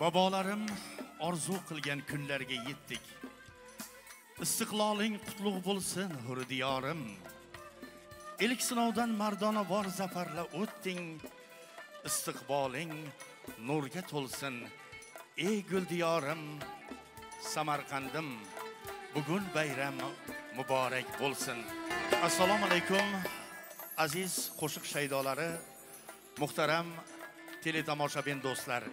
Bobolarim orzu qilgan kunlarga yetdik. Istiqloling qutlug' bo'lsin hur diyorim. Ilk sinovdan mardona bor zafarla o'tding. Istiqboling nurga to'lsin ey gul diyorim. Samarqandim bugun bayram muborak bo'lsin. Assalomu alaykum aziz qo'shiq shaydolari, muhtaram teletomoshabin do'stlar.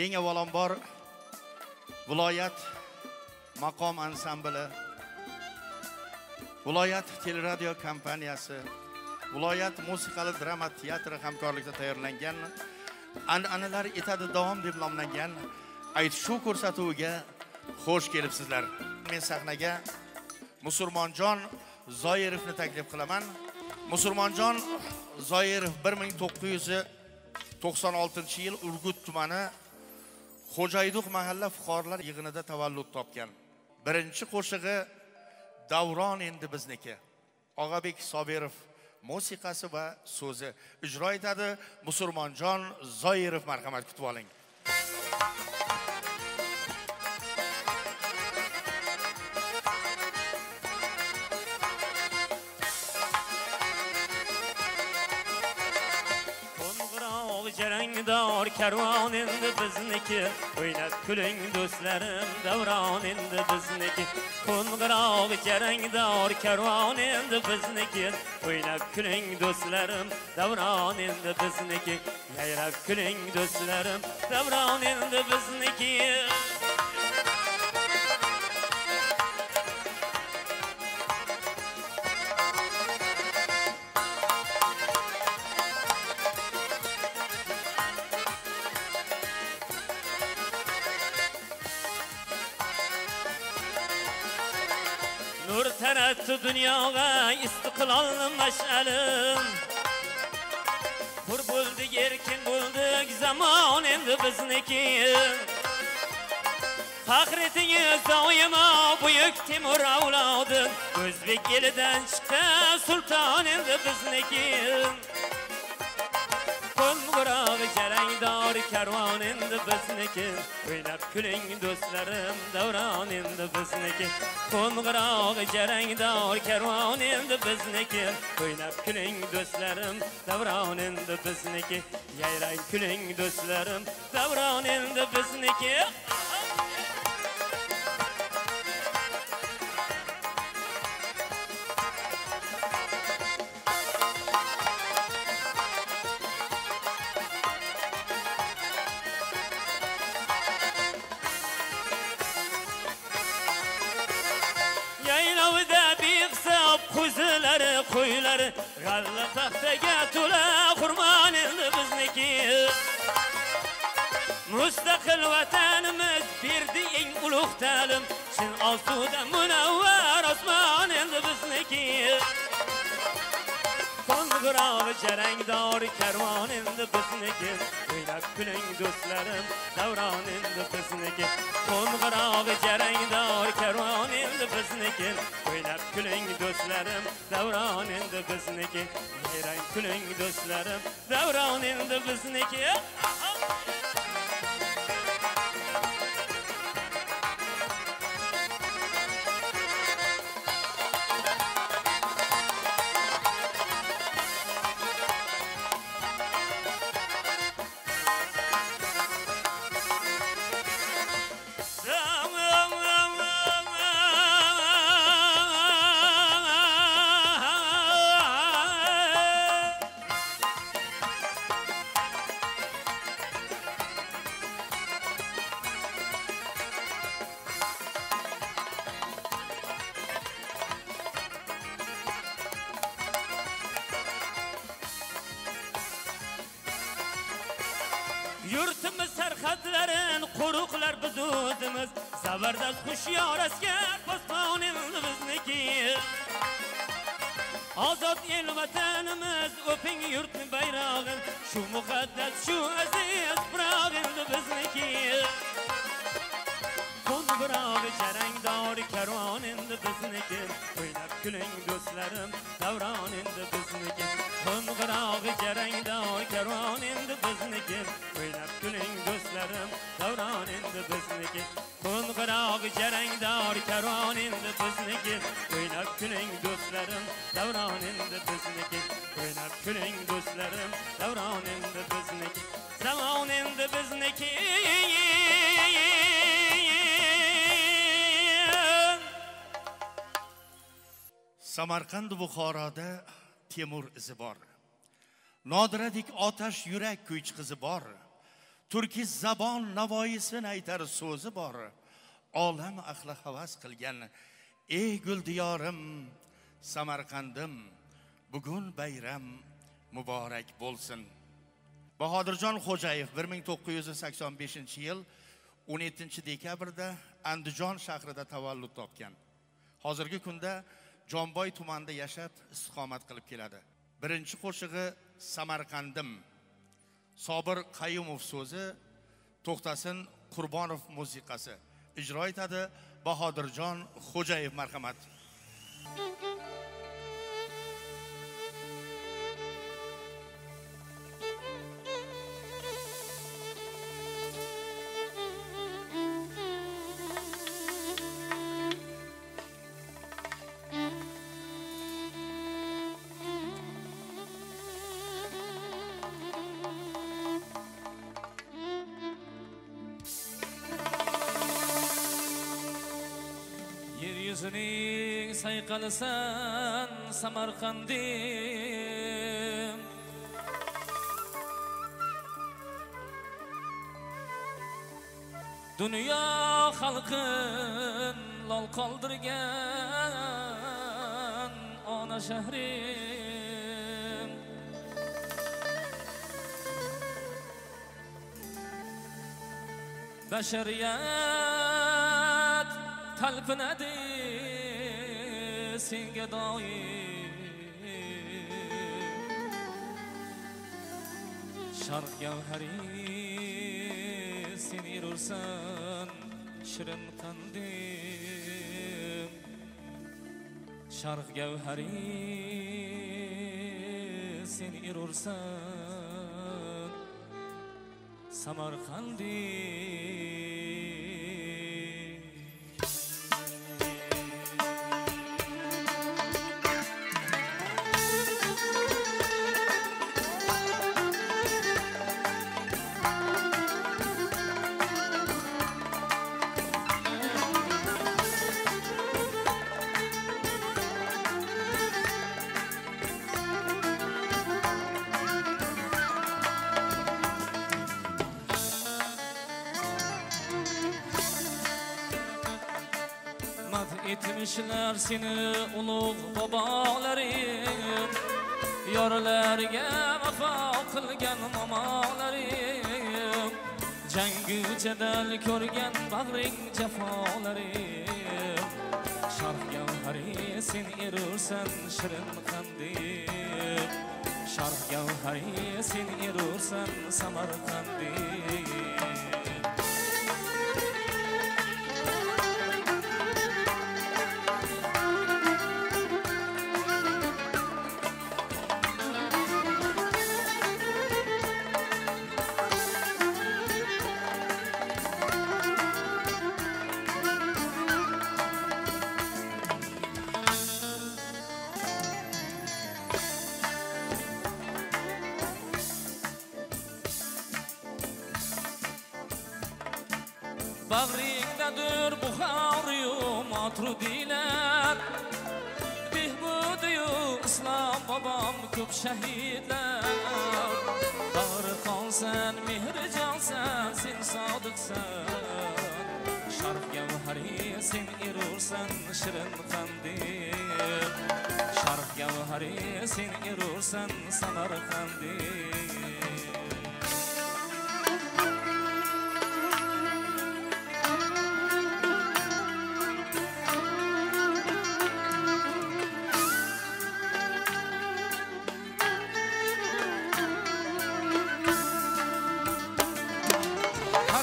Eng avvalambor viloyat maqom ansambli, viloyat teleradio kompaniyasi, viloyat musiqali drama teatri hamkorlikda tayyorlangan an'analar etadi davom deb nomlangan aytishuv ko'rsatuviga xush kelibsizlar. Men sahnaga Musulmonjon Zoirovni taklif qilaman. Musulmonjon Zoirov 1996-yil Urgut tumani Xo'jayduq mahalla fuqarolar yig'inida tavallud topgan. Birinchi qo'shig'i Davron endi bizniki. Og'abek Sobirov musiqasi va so'zi ijro etadi. Musulmonjon Zoirov, marhamat, kutib oling. Jarangdor karvon endi bizniki, o'ynab kuling do'stlarim, davron endi bizniki. Qo'ng'iroq jarangdor karvon endi bizniki, o'ynab kuling do'stlarim, davron endi bizniki. Yayrab kuling do'stlarim, davron endi bizniki. Nur taratdi dunyoga istiqlol mash'alim. Hur bo'ldik, erkin bo'ldik, zamon endi bizniki. Faxritingiz doimo buyuk Temur avlodi, O'zbek elidan chiqdi sulton endi bizniki. Qo'ng'iroq jarangdor karvon endi bizniki, o'ynab kuling do'stlarim, davron endi bizniki. Qo'ng'iroq jarangdor karvon endi bizniki, o'ynab kuling do'stlarim, davron endi bizniki. Yayrang kuling do'stlarim, davron endi bizniki. Qo'zilari, qo'ylari, g'alla taxtaga to'la qurban endi bizniki. Mustaqil vatanimiz berdi eng ulug' ta'lim, chin osuda munavvar osmon endi bizniki. Qo'ng'iroq jarangdor karvon endi bizniki, o'ynab kuling do'stlarim, davron endi bizniki. Qo'ng'iroq jarangdor karvon endi bizniki, o'ynab kuling do'stlarim, davron endi bizniki. Yayrang kuling do'stlarim, davron endi bizniki. Yurtimiz sarhadlarin quruqlar biz o'zimiz, zabardast hushyor askar posbon endi bizniki. Ozod el vatanimiz, o'ping yurtni bayrog'in, shu muqaddas, shu aziz biroq endi bizniki. Qo'ng'iroq jarangdor karvon endi bizniki, o'ynab kuling do'stlarim, davron endi bizniki. Qo'ng'iroq jarangdor karvon endi bizniki, o'ynab kuling do'stlarim. do'stlarim davron endi bizniki qo'ng'iroq jarangdor karvon endi bizniki o'ynab kuling do'stlarim davron endi bizniki o'ynab kuling do'stlarim davron endi bizniki zamon endi bizniki Samarqand Buxoroda Temur izi bor. Nodiradik otash yurak kuych qizi bor. Turkiy zabon navoisin aytar so'zi bor. Olam ahli havas qilgan ey gul diyorim Samarqandim bugun bayram muborak bo'lsin. Bahodirjon Xo'jayev 1985-yil 17-dekabrda Andijon shahrida tavallud topgan. Hozirgi kunda Jonboy tumanida yashab istiqomat qilib keladi. Birinchi qo'shig'i Samarqandim. Sobir Qayumov so'zi, To'xtasin Qurbonov musiqasi. Ijro etadi Bahodirjon Xo'jayev marhamat. Yüzüning sayqalasan Samarqandim Dünya xalqin lol qoldirgan ona shahrim Bashariyat talpinadi senga doim Sharq gavhari sen erursan shirin qandim Sharq gavhari sen erursan Samarqandim etmişler seni ulug' bobolarim Yorlarga vafo qilgan momolarim Jangu jadal ko'rgan bag'ring jafolarim Sharq gavhari sen erursan shirin qandim Sharq gavhari sen erursan Samarqandim Bag'ringdadir Buxoriyu Matrudilar Behbudiyu Islom bobom ko'p shahidlar Bag'ri qonsan, mehrijonsan, sen sodiqsan Sharq gavhari sen erursan shirin qandim Sharq gavhari sen erursan Samarqandim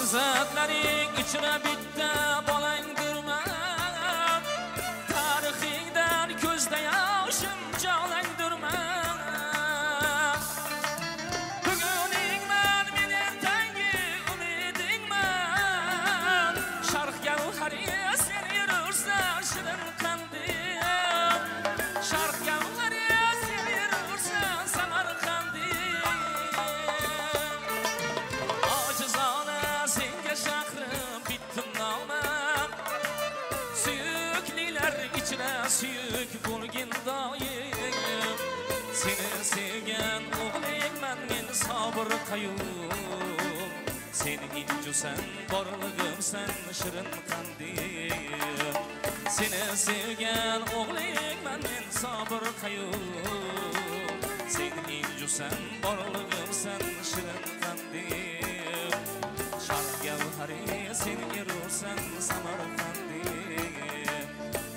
Farzandlaring ichra bitta bolangdirma Tarixingdan ko'zda yoshim jolangdirma Buguningman men ertangi umiding Şarkıları seviyorsan Samarkand'ı Acizane senge şakrım bittim namam Suyukliler içine suyuk bulgin dayım Seni sevgen oğlayım men sabır kayım Sen incusen borlugum sen şirin kandim Seni sevgen oğlayım men sabır kayım Sen incusen borlugum sen şirin kandim Şark gavhari sen erursen Samarkandim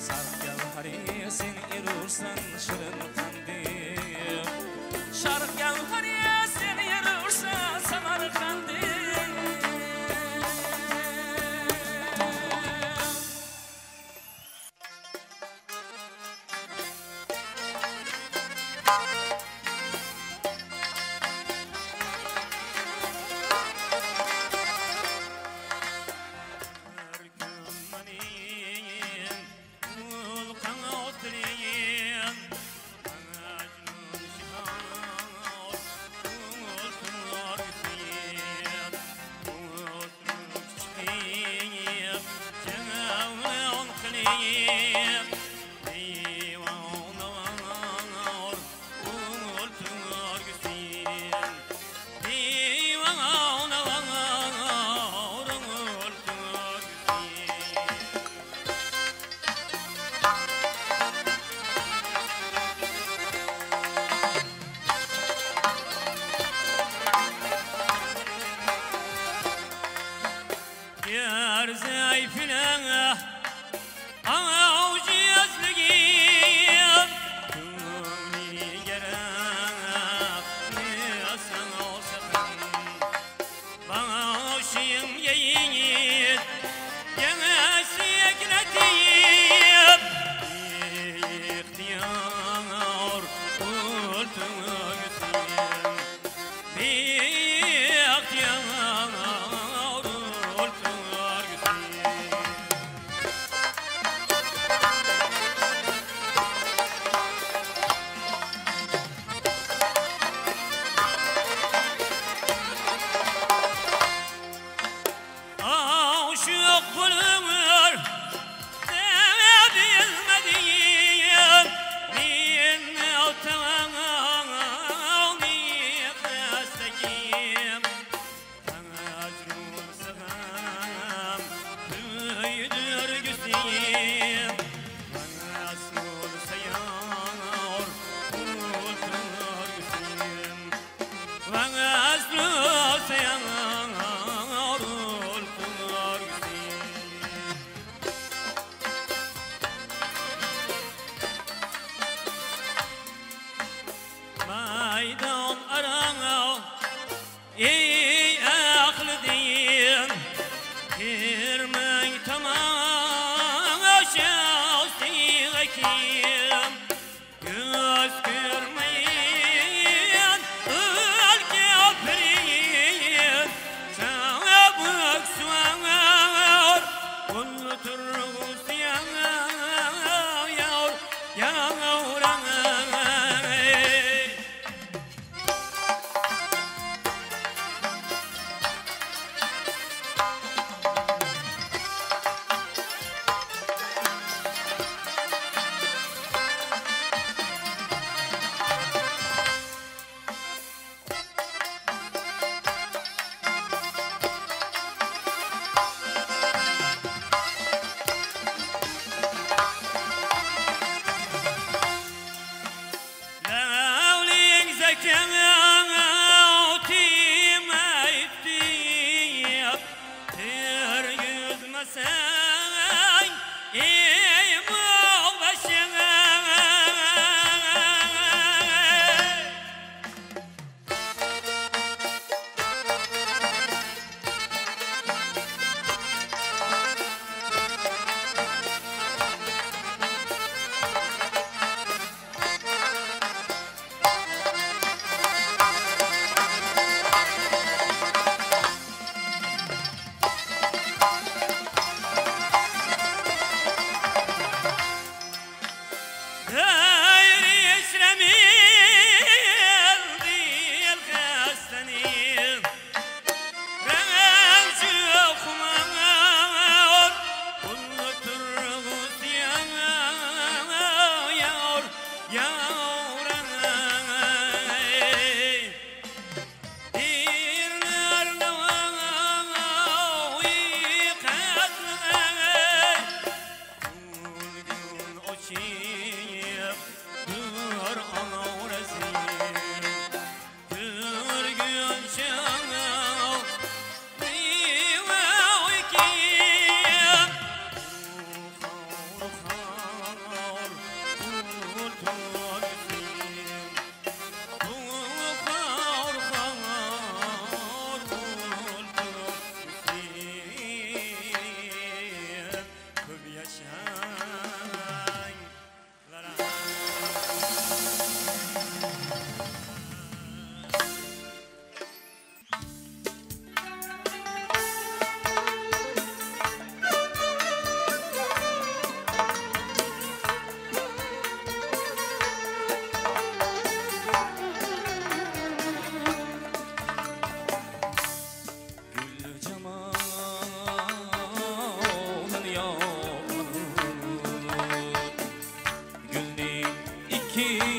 Sark gavhari sen erursen şirin kandim Şark gavhari sen erursen Samarkandim Hey iki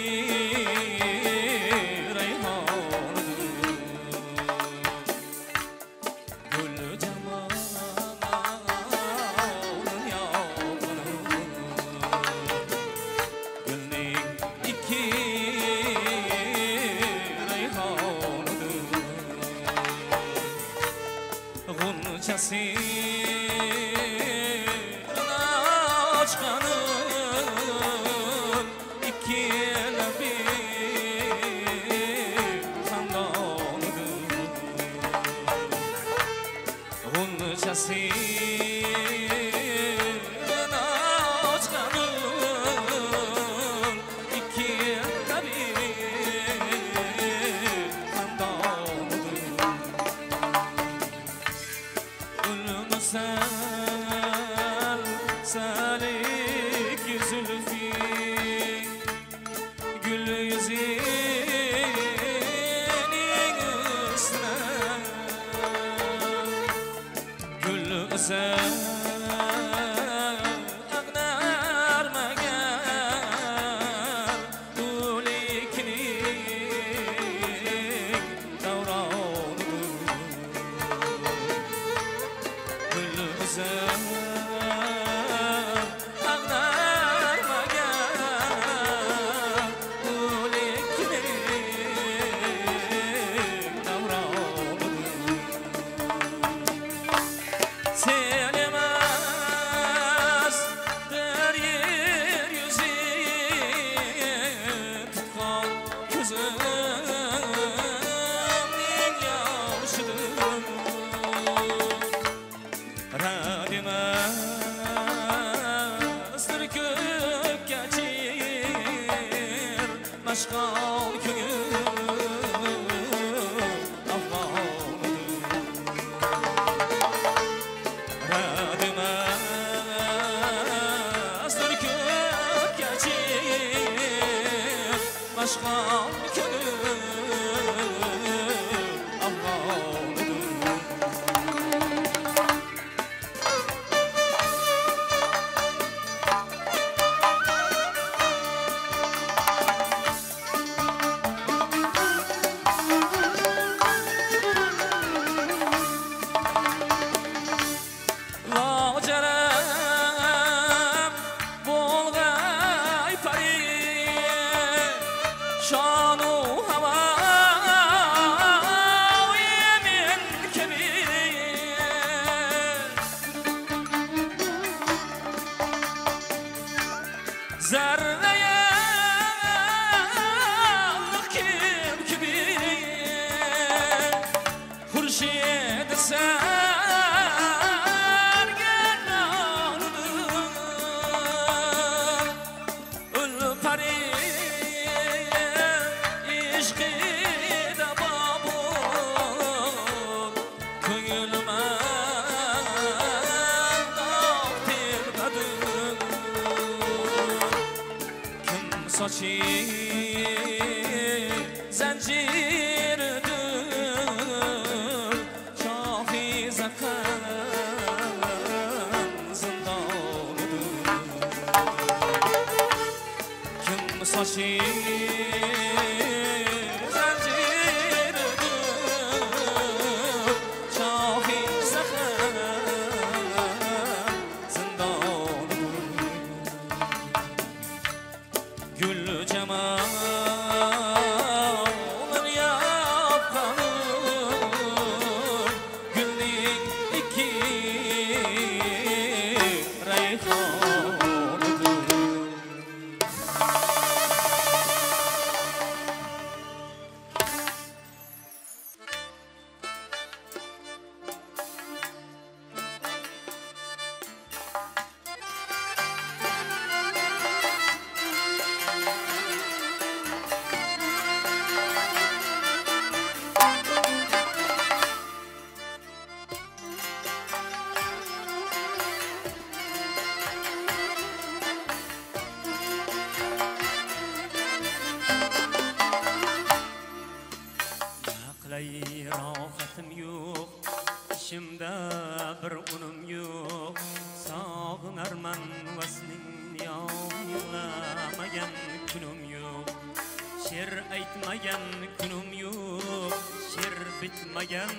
Şer aytmagan kunim yo'q, şer bitmagan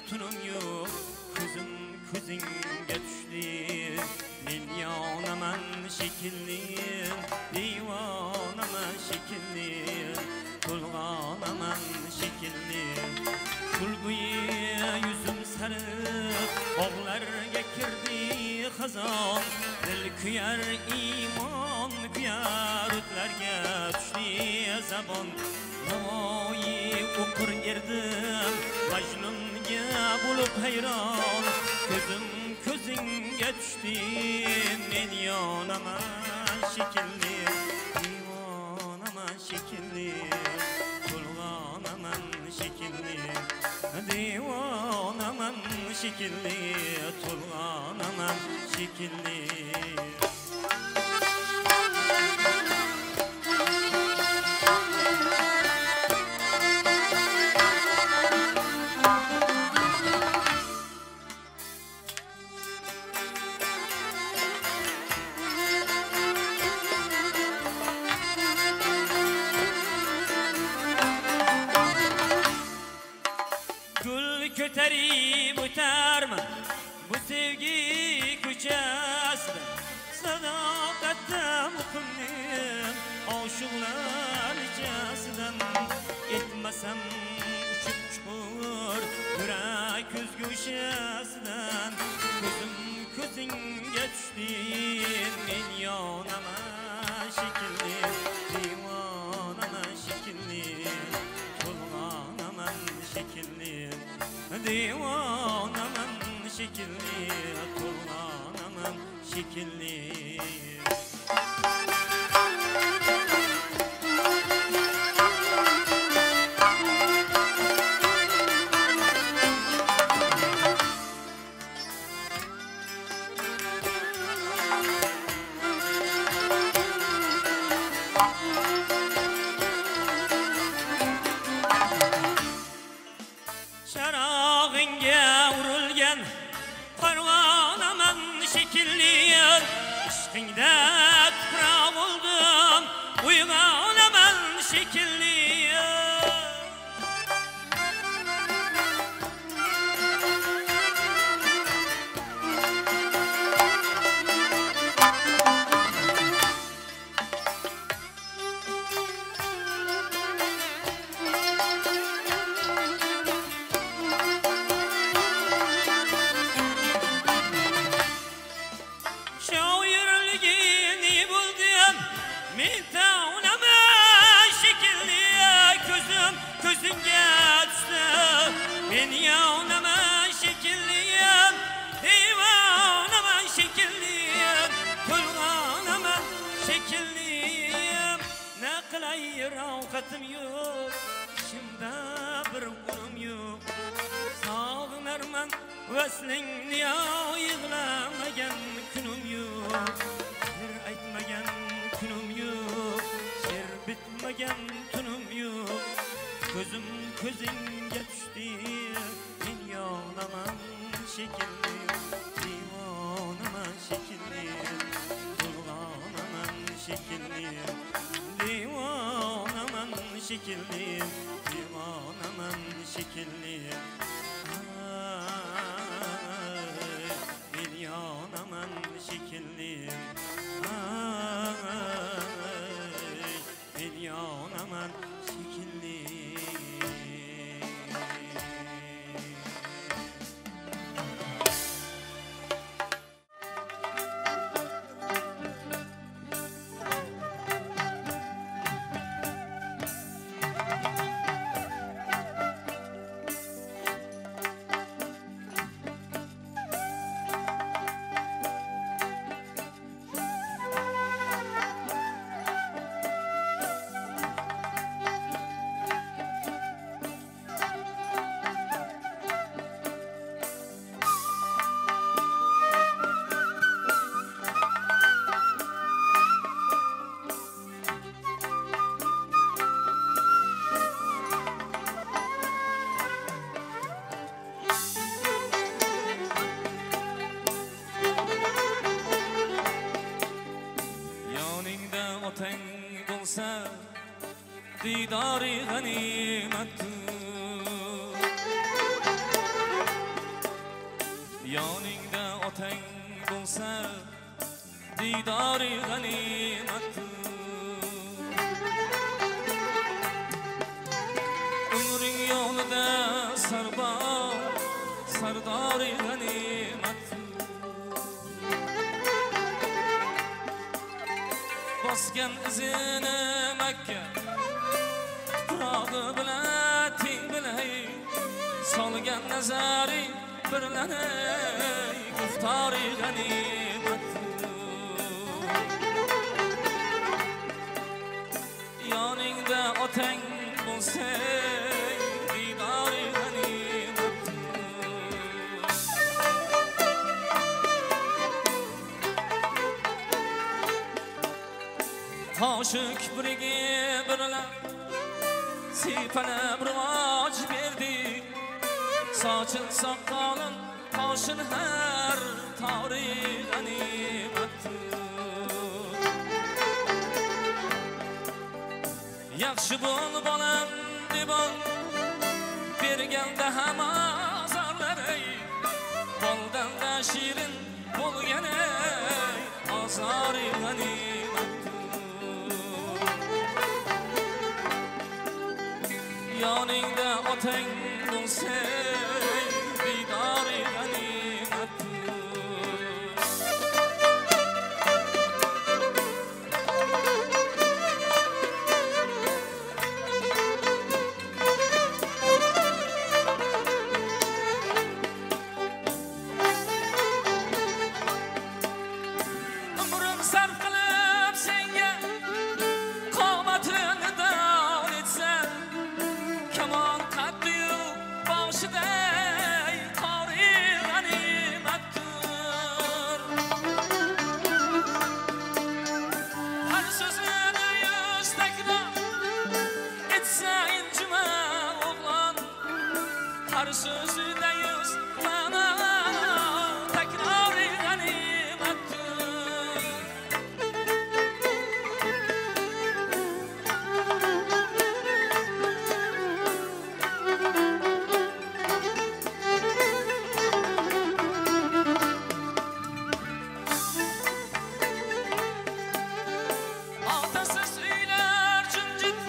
tunim yo'q. Ko'zim ko'zingga tushdi, men yonaman shekilli, divonaman shekilli, to'lg'onaman shekilli. Kulguya yuzim sarib, bog'larga kirdi xazon, dil kuyar iymon kuyar, o'tlarga tushdi zabon. Navoiy o'qir erdim, Majnunga bo'lib hayron, ko'zim ko'zingga tushdi, men yonaman shekilli, divonaman shekilli, to'lg'onaman shekilli, divonaman shekilli, to'lg'onaman shekilli. Ko'tarib o'tarman bu sevgi ko'chasida, sadoqatda muqimnim oshiqlar ichasidan. Etmasam uchib chuqur yurak ko'z go'shasidan, ko'zim ko'zingga tushdi, men yonaman shekilli, divonaman shekilli, to'lg'onaman shekilli, divonaman shekilli, to'lg'onaman shekilli. Sharog'ingga urilgan parvonaman shekilli, ishqingda tuproq bo'ldim, uyg'onaman shekilli. Men tavnaman shekilli, ko'zim ko'zingga tushdi, men yonaman shekilli, divonaman shekilli, to'lg'onaman shekilli. Na qilay rohatim yo'q, ishimda bir unim yo'q, sog'inarman vaslingni, yig'lamagan kunim yo'q, bir aytmagan kunim yo'q, sher bitmagan tunim yo'q. Ko'zim ko'zingga tushdi, men yonaman shekilli, divonaman shekilli, to'lg'onaman shekilli, divonaman shekilli, divonaman shekilli. Men yonaman shekilli, men yonaman shekilli. didori g'animatdir. Yoningda otang bo'lsa didori g'animatdir. Umring yo'lida sardori g'animatdir. Bosgan izini Makka tuprog'i bilan teng bilay, solgan nazari birlanay, guftori g'animatdir. Yoningda otang bo'lsa didori g'animatdir. Qoshi kiprigi birlar siypanib rivoj berdi, sochil soqqolim qoshin har tori g'animatdir. Yaxshi bo'l bolam debon berganda ham azorlaray, boldanda shirin bo'lganay azori g'animatdir. Yoningda otang bo'lsa didori g'animatdir. Umrim sarf qilib senga qomatini davom etsam, kamon qaddiyu boshiday qori g'animatdir. Har so'zini yuz takror etsa injima o'g'lon, har so'zida yuz ma'no takrori g'animatdir. Otasiz uylar jimjit,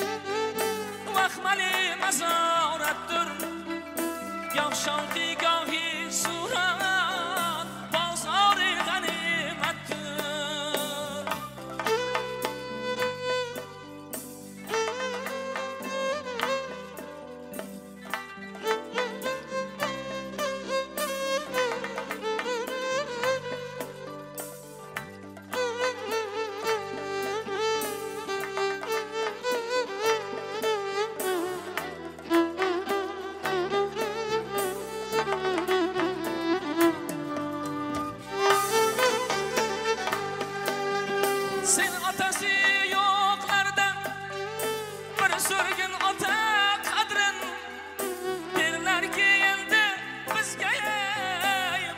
vahmali mazoratdir. Goh shavqi gohi surat, bozori g'animatdir. Sen otasi yo'qlardan bir so'rgin ota qadrin, derlarki endi bizga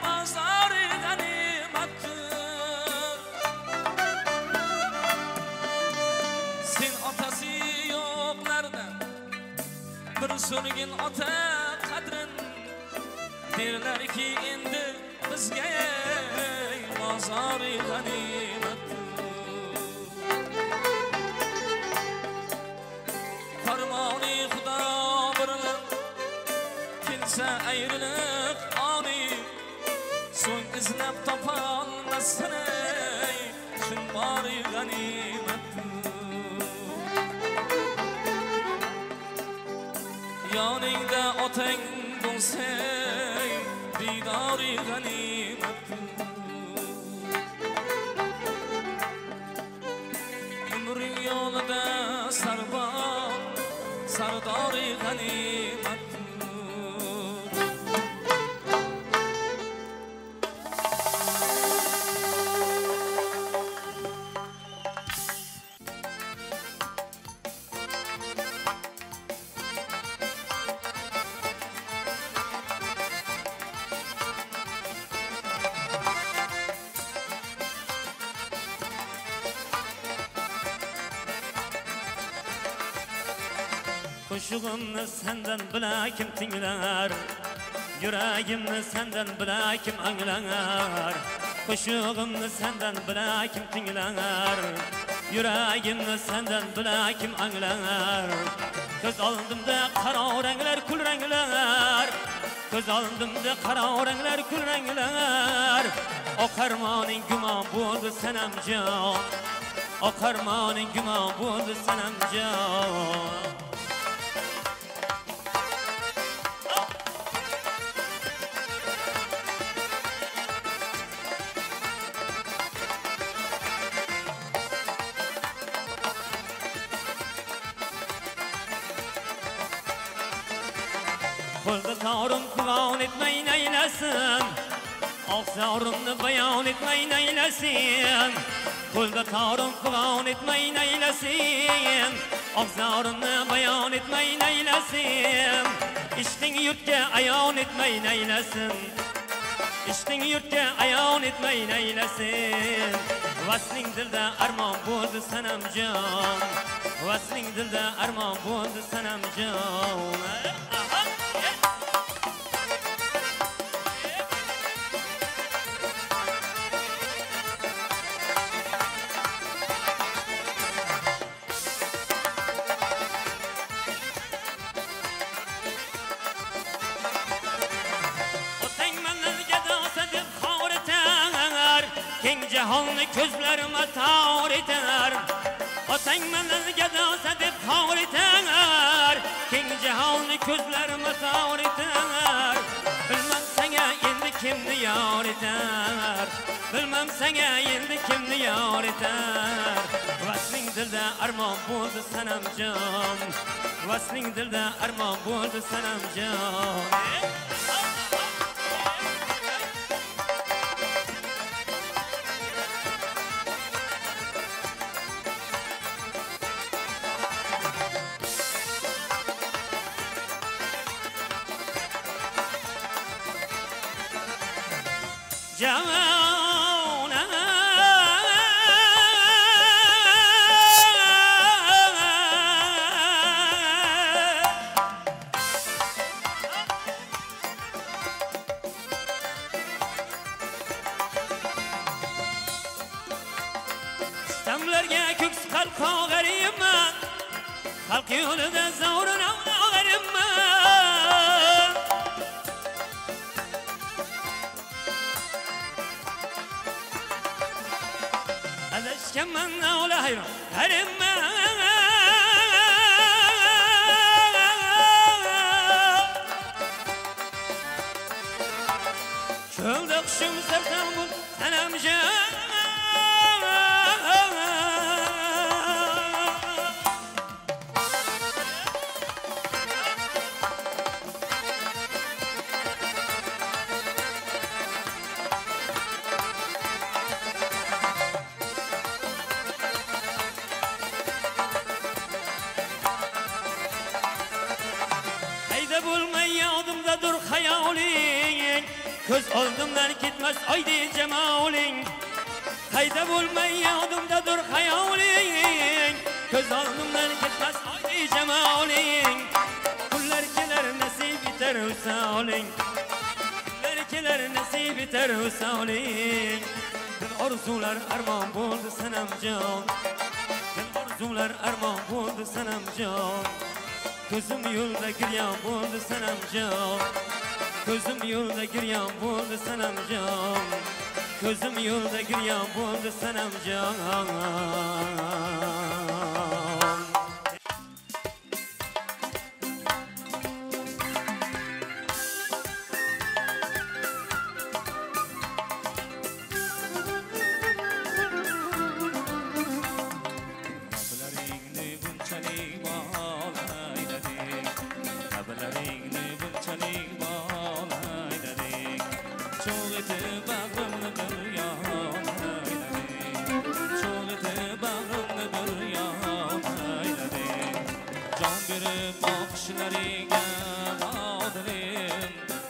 bozori g'animatdir. Sen otasi yo'qlardan bir so'rgin ota qadrin, derlarki endi bizga bozori g'animatdir. Farmoni Xudo birlar kelsa ayriliq oni, so'ng izlab topolmassan shun bori g'animatdir. Yoningda otang bo'lsa didori g'animatdir. Umring yo'lida sardori g'animatdir. Qo'shig'imni sendan bilakim tinglar, yuragimni sendan bilakim anglar. Qo'shig'imni sendan bilakim tinglar, yuragimni sendan bilakim anglar. Ko'z oldimda qaro ranglar, kul ranglar, ko'z oldimda qaro ranglar, kul ranglar. Oqarmoning gumon bo'ldi sanamjon, oqarmoning gumon bo'ldi sanamjon. Qo'lda torim quvon etmay naylasin, og'zorimni bayon etmay naylasin. Qo'lda torim quvon etmay naylasin, og'zorimni bayon etmay naylasin. Ishting yurtga ayon etmay naylasin, ishting yurtga ayon etmay naylasin. Vasling dilda armon bo'ldi sanamjon, vasling dilda armon bo'ldi sanamjon. Keng jahonni ko'zlarima tor etar, otang mendan gadosa deb xor etar. Keng jahonni ko'zlarima tor etar, bilmam senga endi kimni yor etar, bilmam senga endi kimni yor etar. Vasling dilda armon bo'ldi sanamjon, vasling dilda armon bo'ldi sanamjon. Damlarga ko'ks qalqoq g'aribman, xalq yo'lida zo'rin g'aribman. Adashganman avla hayron g'aribman. Cho'lda qushim sarson bo'l sanamjon. Bo'lmay yodimdadir xayoling, ko'z oldimdan ketmas oydek jamoling. Qayda bo'lmay yodimdadir xayoling, ko'z oldimdan ketmas oydek jamoling. Kunlar kelar nasib etar usoling, kunlar kelar nasib etar usoling. Dil orzular armon bo'ldi sanamjon, dil orzular armon bo'ldi sanamjon. Ko'zim yo'lda giryon bo'ldi sanamjon, ko'zim yo'lda giryon bo'ldi sanamjon, ko'zim yo'lda giryon bo'ldi sanamjon.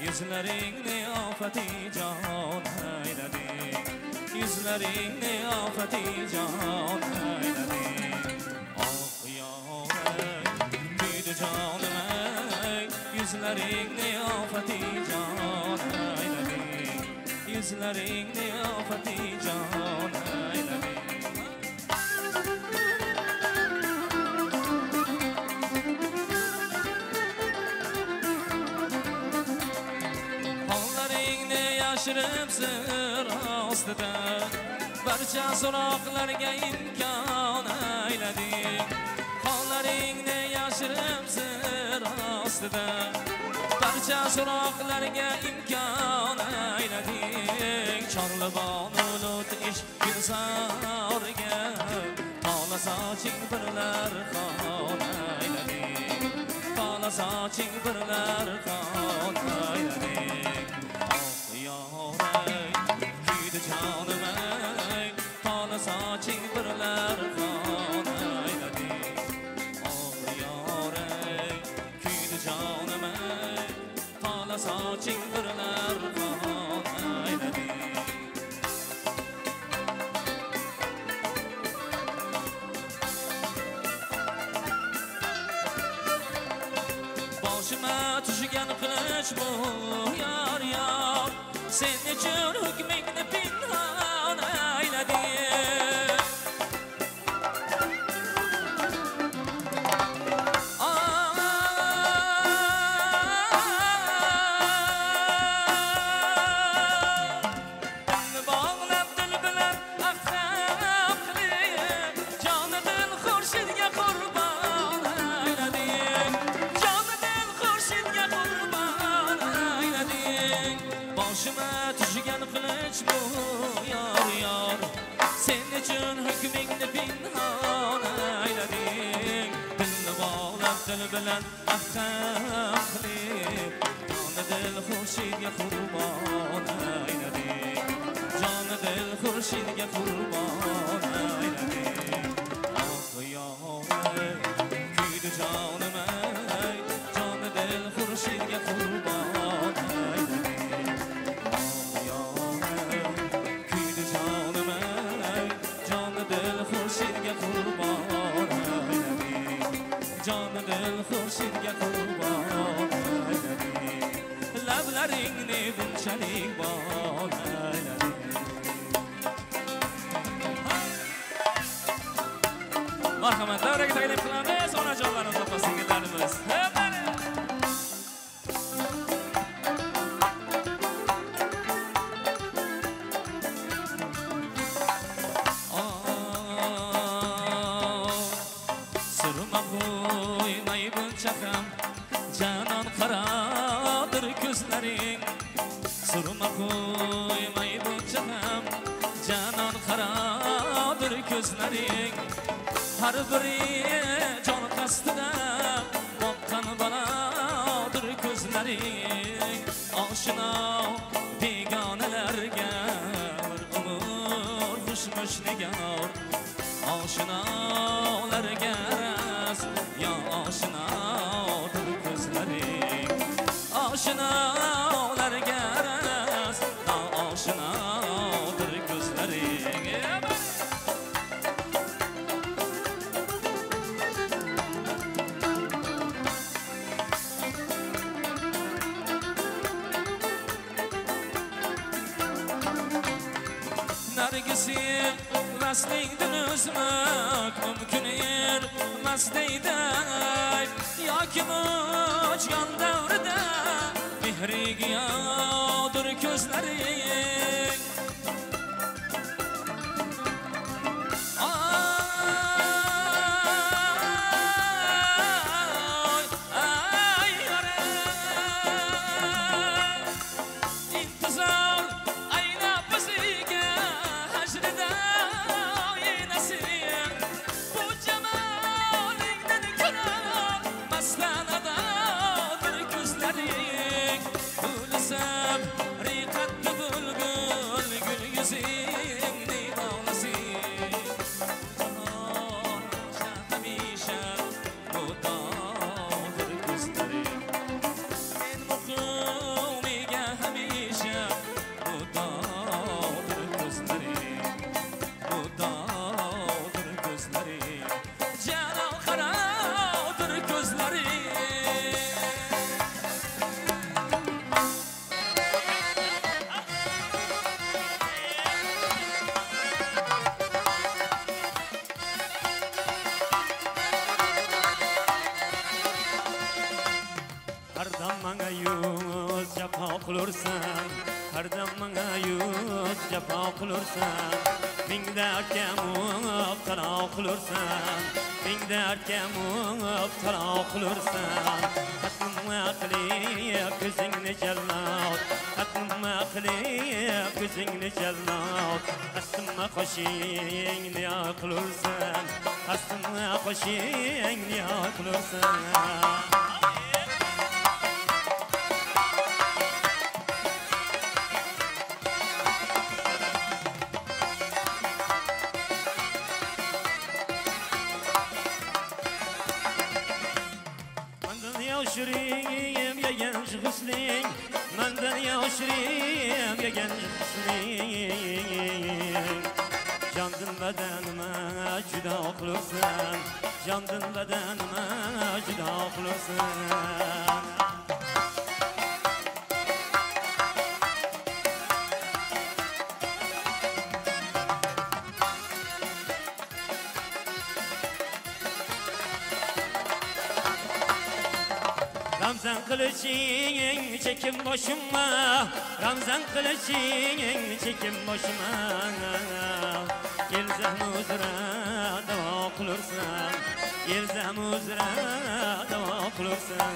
Yüzlerini afeti can eyledin, yüzlerini afeti can eyledin. Ah yâre, büyüdü can ko'zlaringni ofatijon aylading. Hollaringni yashirib sir ostida barcha so'roqlarga imkon aylading. Hollaringni yashirib sir ostida barcha so'roqlarga imkon aylading. Chorli bonulut ishq gulzoriga tola soching birlar xon aylading. Tola soching birlar xon aylading. Yoray kuydi jonim ay, tola soching birlar xon aylading. Yoray kuydi jonim ay, tola soching birlar xon aylading. Boshima tushgan qilich bu yor yor, sen uchun hukmingni pinhon aylading. Bog'lab dil bilan ahqam qilib, joni dil xurshidga qurbon aylading. Joni dil xurshidga qurbon aylading. Boshima tushgan qilich bu yor yor, sen uchun hukmingni pinhon aylading. Dilni bog'lab dil bilan ahqam qilib, joni dil xurshidga qurbon aylading. Joni dil xurshidga qurbon aylading. Yoray kuydi jonim ay, joni dil xurshidga qurbon aylading. Yoray kuydi jonim ay, joni dil xurshidga qurbon aylading. Joni dil xurshidga qurbon aylading. Lablaringni bunchalik bol aylading. Marhamat, davraga taklif qilamiz, onajonlarimiz, opa-singillarimiz. Surma qo'ymay buncha ham janon qaradir ko'zlaring. Surma qo'ymay buncha ham janon qaradir ko'zlaring. Har biri jon qasdida boqqan balodir ko'zlaring. Oshino begonalarga bir umr xushmush nigor. Oshinolarga ras yo oshinodir ko'zlaring. Oshinolarga ras yo oshinodir ko'zlaring. Nargisi vastingdan o'zmak mumkin ermasdayday, yoki o'chgan davrida mehriga yodir ko'zlaring. Intizor aynab bizga hajrida o'ynasin. Bu jamolingdan ko'rar maslanadodir ko'zlaring. Bo'lsam riqatda bo'lgur qilursan har dam menga yuz jafo qilursan ming dardga mubtalo qilursan ming dardga mubtalo qilursan xatmma qilib ko'zingni jallod xatmma qilib ko'zingni jallod xatmma qo'shingni qilursan xatmma qo'shingni qilursan يوشريم يا جنج غسلين مندن يوشريم يا جنج غسلين جاندن بدنما جدا قلوسان جاندن بدنما جدا قلوسان Ramzan kılıçın çekim boşuma Ramzan kılıçın çekim boşuma Yelzem uzra dava okulursan Yelzem uzra dava okulursan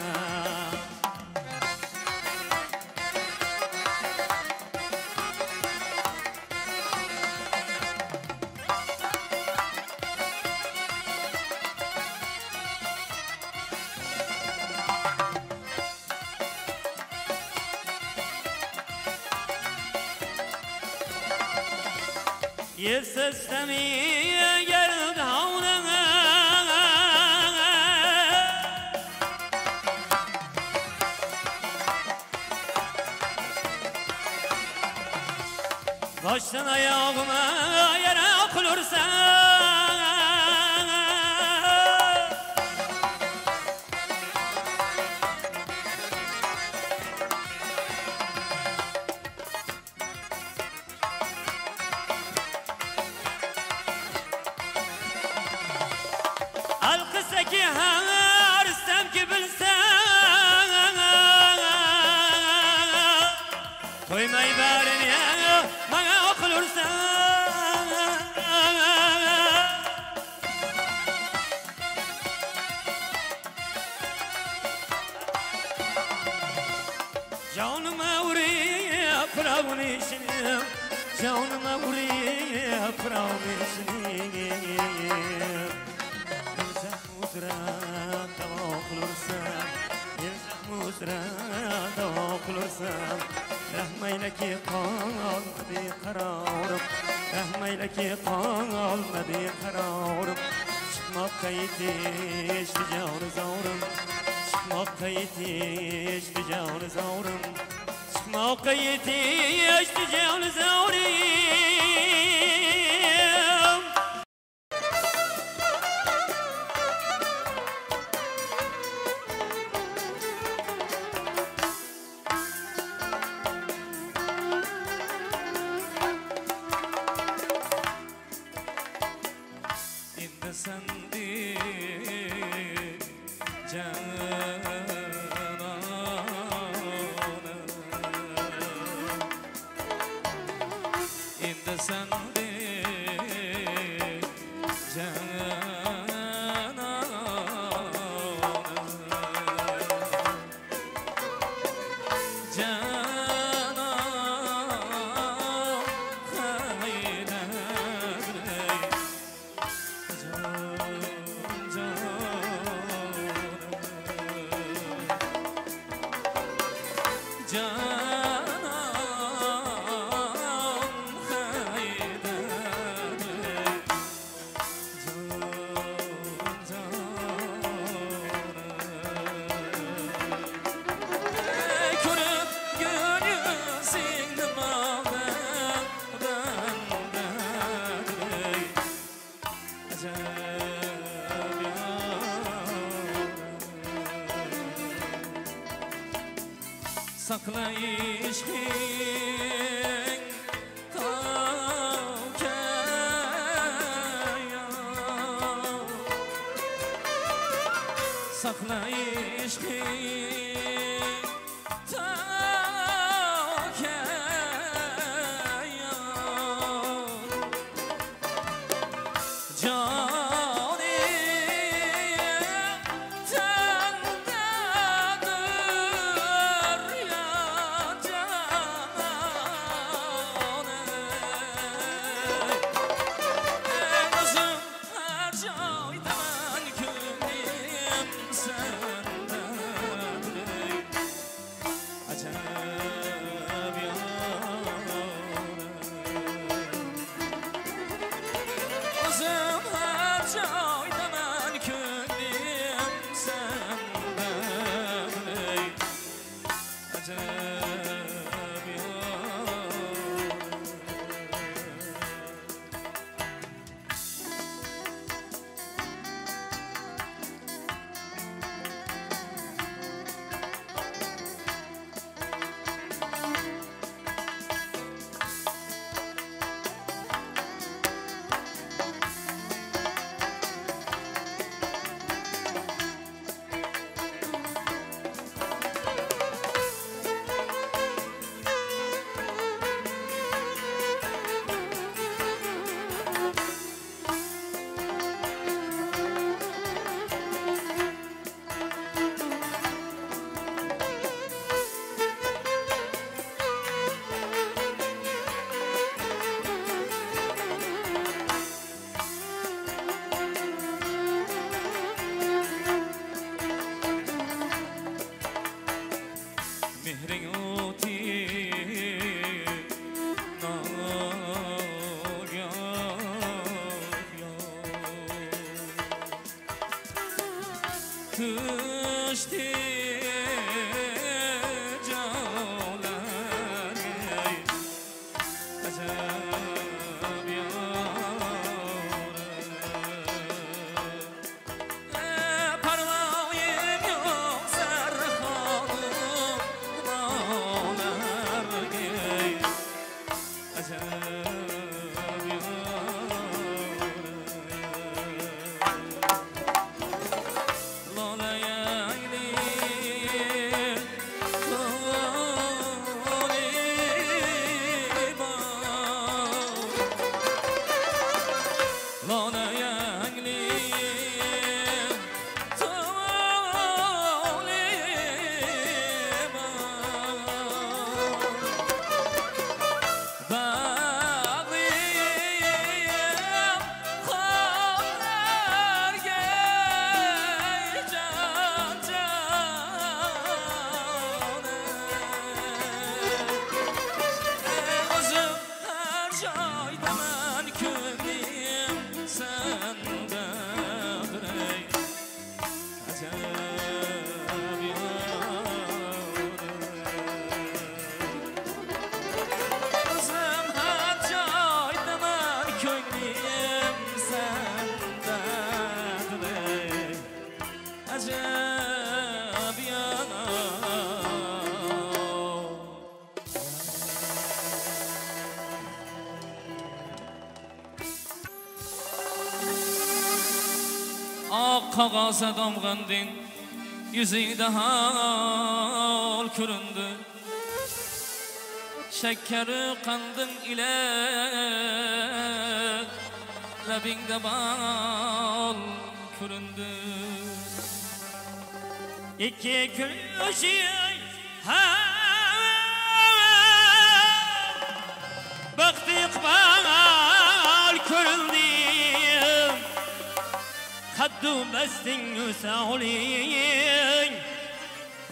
يسستمي يرد هونها baştan ayağıma yere okulursan Alkısaki har istem ki bilsen Koymay barin ya bana okulursan Canıma vuruya pravun işini Canıma vuruya pravun işini dava okulursan Yelzem uzra dava okulursan Rahmaylaki qolmadi qarorim Rahmaylaki qolmadi qarorim Chiqmoqqa yetishdi joni zorim Chiqmoqqa yetishdi joni zorim Chiqmoqqa yetishdi joni zorim Sakla işkin tavkaya Sakla işkin tavkaya Qog'oza damg'anding yuzingda hal ko'rindi shakkari qandim ila labingda bal ko'rindi ikki ko'zing baxti iqbal ko'rindi Haddu mesting usaulin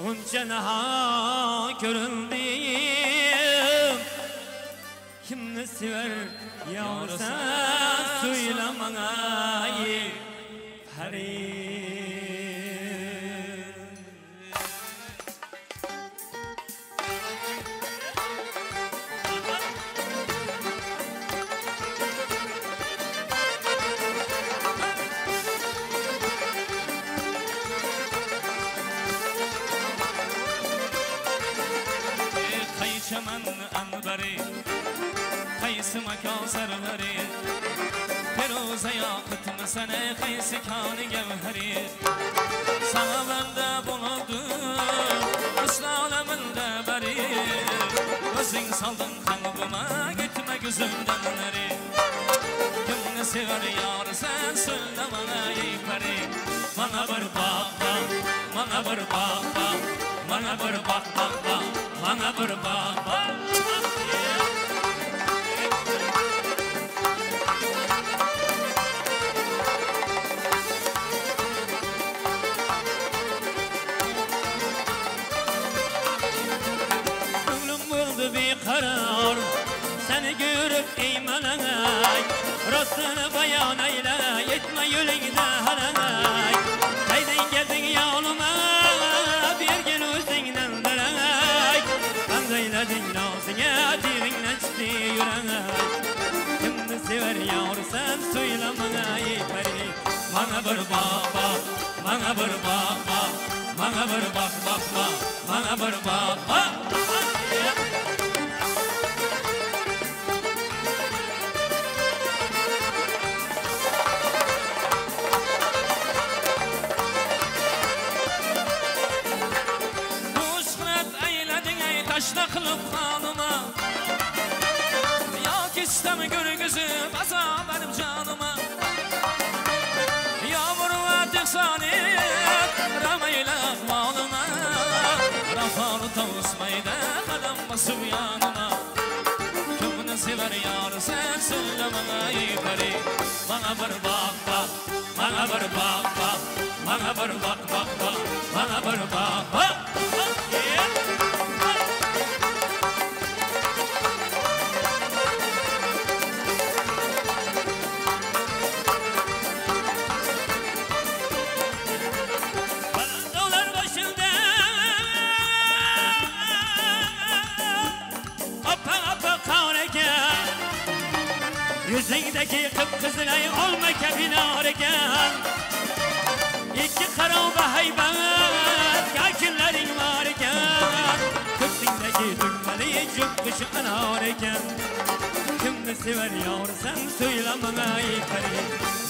Unca naha göründüm Kimni sever yavrusa Söyle bana Paris Çaman anbari Qaysi makon sarvari Feruza yoqutma sana qaysi koni gavhari Sana banda bo'ladi Islo olamida bari O'zing solding qalbima gitma ko'zimdan nari Kimni sevar yor sen so'zla mana ey pari Mana bir baqqa mana bir baqqa mana bir baqqa Mana bir baqqa barar seni görüp eymanay rostunu bayan eyle yetme yolingda halay qaydan gelding yoluma bir gel o'zingdan daray qandaylading nozingga diringdan chiqdi yuragay kimni sever yorsan so'ylamaga yetmay mana bir baba mana bir baba mana bir baba mana bir baba taşla kılıp kanıma yok istem görgüzüm azam benim canıma yağmur ve teksaniyet ramayla malına rafalı tavusmayda kadam basıp yanıma kimini sever yar sen söylemene yukarı bana bir bak bak bana bir bak bak bana bir bak bak bak bana bir bak bak yüzündeki kıpkızılay olma kefinar eken İki karavba haybat yakınların var eken Kıpsindeki düğmeli cübbüş anar eken Kimni sever yorsan söylemene yukarı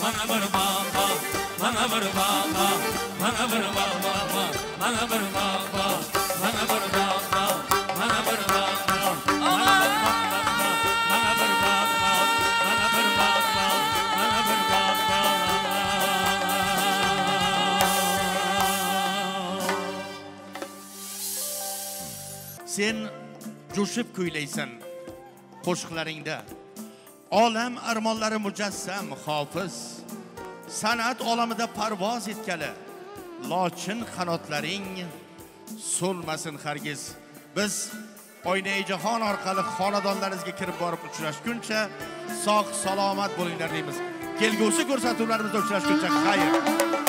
Bana bir baba, bana bir baba Bana bir baba, bana bir baba Bana bir baba, bana bir baba Sen jo'shib kuylaysan qo'shiqlaringda olam armonlari mujassam hofiz san'at olamida parvoz etgali lochin qanotlaring so'lmasin hargiz biz oynai jahon orqali xonadonlaringizga kirib borib uchrashguncha sog' salomat bo'linglar deymiz kelgusi ko'rsatuvlarimizda uchrashguncha xayr